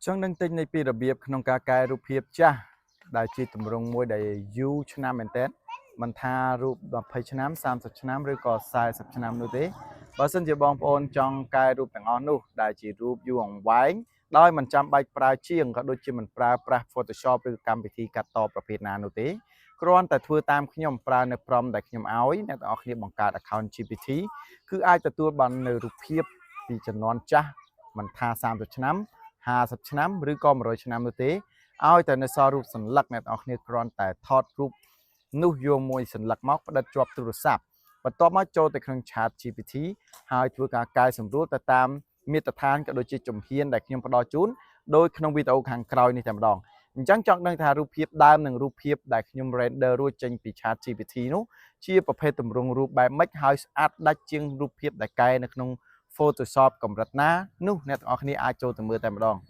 Trong nâng tinhនៃពីរបៀបក្នុងការកែរូបភាពចាស់ដែលជាទម្រង់មួយដែលយូរឆ្នាំមែនទែនមិនថារូប20ឆ្នាំ30ឆ្នាំឬក៏40ឆ្នាំនោះទេបើសិនជាបងប្អូនចង់កែរូបទាំងអស់នោះដែលជារូបយូរអង្វែងដោយមិនចាំបាច់ប្រើជាងក៏ដូចជាមិនប្រើប្រាស់ Photoshop ឬកម្មវិធីកាត់តប្រភេទណានោះទេគ្រាន់តែធ្វើតាមខ្ញុំប្រើនៅព្រមដែលខ្ញុំឲ្យអ្នកទាំងអស់គ្នាបង្កើត account GPT គឺអាចទទួលបាននៅរូបភាពពីជំនាន់ចាស់មិនថា30ឆ្នាំ50ឆ្នាំឬក៏100ឆ្នាំនោះទេឲ្យតែនៅសល់រូបសន្លឹកអ្នកនរគ្នាគ្រាន់តែថតរូបនោះយកមួយសន្លឹកមកផ្តិតជាប់ទូរស័ព្ទបន្ទាប់មកចូលទៅក្នុង Chat GPT ហើយធ្វើការកែសម្រួលទៅតាមមាត្រដ្ឋានក៏ដូចជាជំហានដែលខ្ញុំផ្ដល់ជូនដោយក្នុងវីដេអូខាងក្រោយនេះតែម្ដងអញ្ចឹងចង់ដឹងថារូបភាពដើមនិងរូបភាពដែលខ្ញុំ render រួចចេញពី Chat GPT នោះជាប្រភេទទម្រង់រូបបែបម៉េចហើយស្អាតដាច់ជាងរូបភាពដែលកែនៅក្នុង Photoshop កម្រិតណានោះអ្នកទាំងអស់គ្នាអាចចូលទៅមើលតែម្ដង